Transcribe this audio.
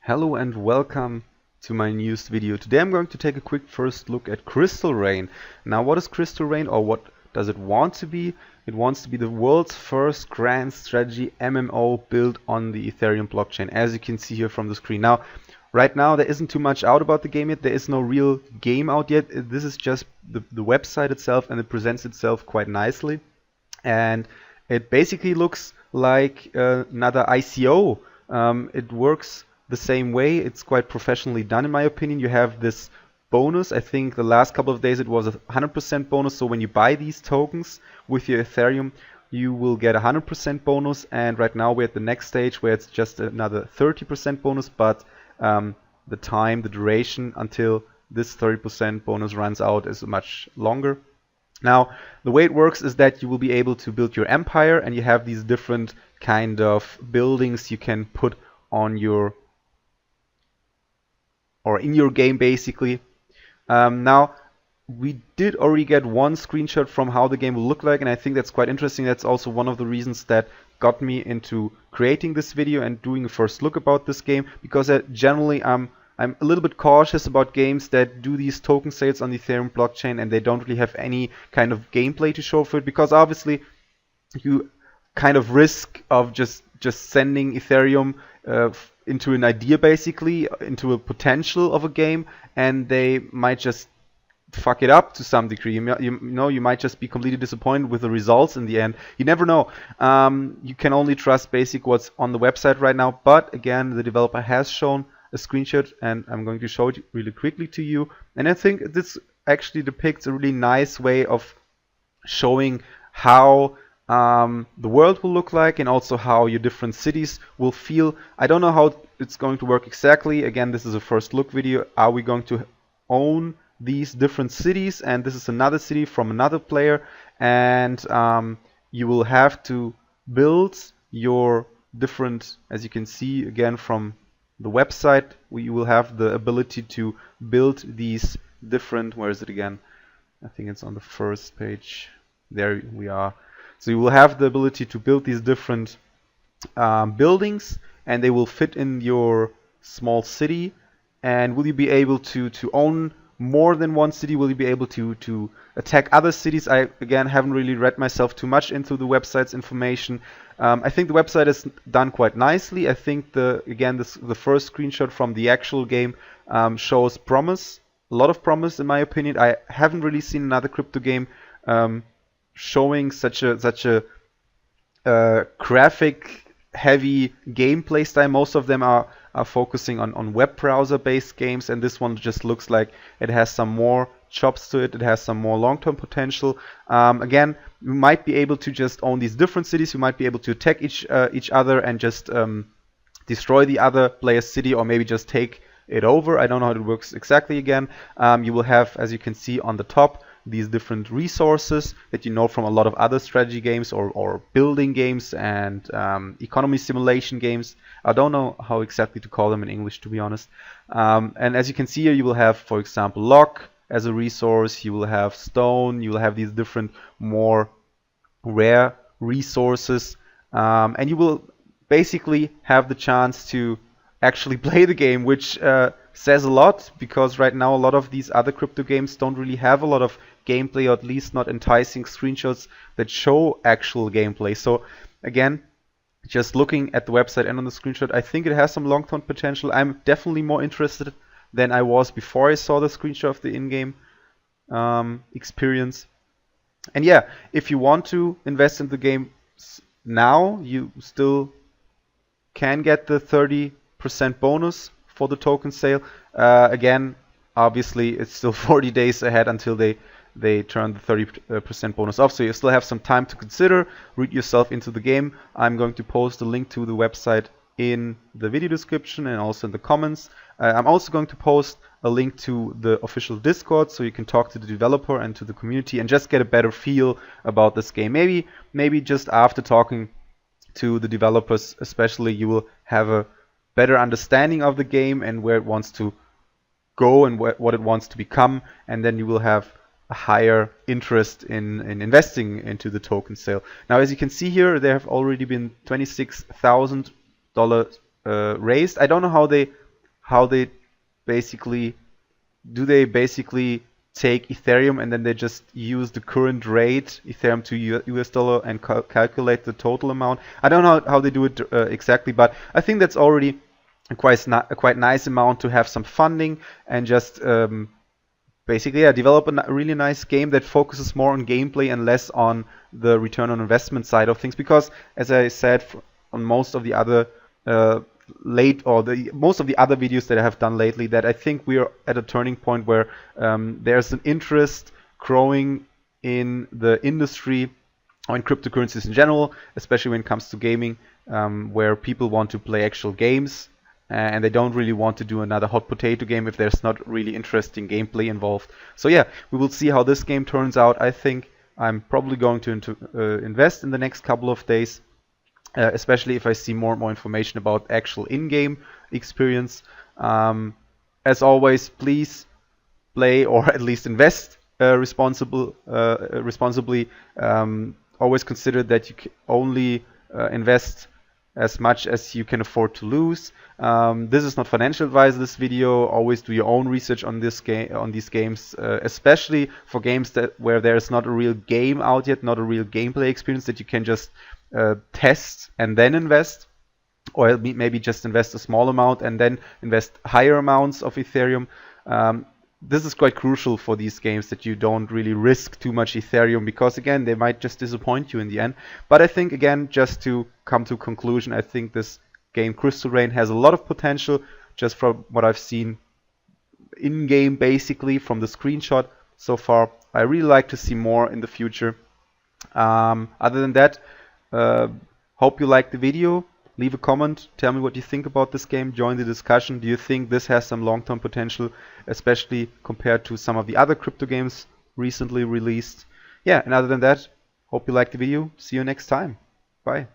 Hello and welcome to my newest video. Today I'm going to take a quick first look at CrystalReign. Now, what is CrystalReign, or what does it want to be? It wants to be the world's first grand strategy MMO built on the Ethereum blockchain, as you can see here from the screen. Now, right now there isn't too much out about the game yet. There is no real game out yet. This is just the website itself, and it presents itself quite nicely. And it basically looks like another ICO. It works the same way. It's quite professionally done, in my opinion. You have this bonus. I think the last couple of days it was a 100% bonus. So when you buy these tokens with your Ethereum, you will get a 100% bonus. And right now we're at the next stage where it's just another 30% bonus. But the duration until this 30% bonus runs out is much longer. Now, the way it works is that you will be able to build your empire, and you have these different kind of buildings you can put on your or in your game, basically. Now, we did already get one screenshot from how the game will look like, and I think that's quite interesting. That's also one of the reasons that got me into creating this video and doing a first look about this game, because generally I'm a little bit cautious about games that do these token sales on the Ethereum blockchain and they don't really have any kind of gameplay to show for it, because obviously you kind of risk of just sending Ethereum into an idea, basically into a potential of a game, and they might just fuck it up to some degree. You might just be completely disappointed with the results in the end. You never know. You can only trust basic what's on the website right now, but again, the developer has shown a screenshot, and I'm going to show it really quickly to you. And I think this actually depicts a really nice way of showing how the world will look like, and also how your different cities will feel. I don't know how it's going to work exactly. Again, this is a first look video. Are we going to own these different cities? And this is another city from another player, and you will have to build your different, as you can see again from the website, we will have the ability to build these different, where is it again? I think it's on the first page. There we are. So you will have the ability to build these different buildings, and they will fit in your small city. And will you be able to own more than one city? Will you be able to attack other cities? I again haven't really read myself too much into the website's information. I think the website is done quite nicely. I think the first screenshot from the actual game shows promise, a lot of promise in my opinion. I haven't really seen another crypto game showing such a graphic heavy gameplay style. Most of them are focusing on web browser based games, and this one just looks like it has some more chops to it. It has some more long-term potential. Again, you might be able to just own these different cities. You might be able to attack each other and just destroy the other player's city, or maybe just take it over. I don't know how it works exactly. Again, you will have, as you can see on the top, these different resources that you know from a lot of other strategy games or building games and economy simulation games. I don't know how exactly to call them in English, to be honest. And as you can see here, you will have, for example, lock as a resource. You will have stone. You will have these different more rare resources, and you will basically have the chance to actually play the game, which says a lot, because right now a lot of these other crypto games don't really have a lot of gameplay, or at least not enticing screenshots that show actual gameplay. So again, just looking at the website and on the screenshot, I think it has some long-term potential. I'm definitely more interested than I was before I saw the screenshot of the in-game experience. And yeah, if you want to invest in the game now, you still can get the 30% bonus for the token sale. Again, obviously it's still 40 days ahead until they turn the 30% bonus off, so you still have some time to consider, read yourself into the game. I'm going to post a link to the website in the video description and also in the comments. I'm also going to post a link to the official Discord, so you can talk to the developer and to the community and just get a better feel about this game. Maybe just after talking to the developers especially, you will have a better understanding of the game and where it wants to go and what it wants to become, and then you will have a higher interest in investing into the token sale. Now, as you can see here, there have already been $26,000 raised. I don't know how they how they basically take Ethereum and then they just use the current rate Ethereum to US dollar and calculate the total amount. I don't know how they do it exactly, but I think that's already a quite nice amount to have some funding and just basically develop a really nice game that focuses more on gameplay and less on the return on investment side of things. Because as I said on most of the other most of the other videos that I have done lately, that I think we are at a turning point where there's an interest growing in the industry or in cryptocurrencies in general, especially when it comes to gaming, where people want to play actual games and they don't really want to do another hot potato game if there's not really interesting gameplay involved. So yeah, we will see how this game turns out. I think I'm probably going to invest in the next couple of days, especially if I see more and more information about actual in-game experience. As always, please play or at least invest responsibly. Always consider that you can only invest as much as you can afford to lose. This is not financial advice, this video. Always do your own research on these games, especially for games where there's not a real game out yet, not a real gameplay experience that you can just test and then invest, or maybe just invest a small amount and then invest higher amounts of Ethereum. This is quite crucial for these games, that you don't really risk too much Ethereum, because again, they might just disappoint you in the end. But I think, again, just to come to a conclusion, I think this game CrystalReign has a lot of potential, just from what I've seen in-game, basically from the screenshot so far. I really like to see more in the future. Other than that, hope you liked the video. Leave a comment, tell me what you think about this game, join the discussion. Do you think this has some long-term potential, especially compared to some of the other crypto games recently released? Yeah, and other than that, hope you liked the video. See you next time. Bye.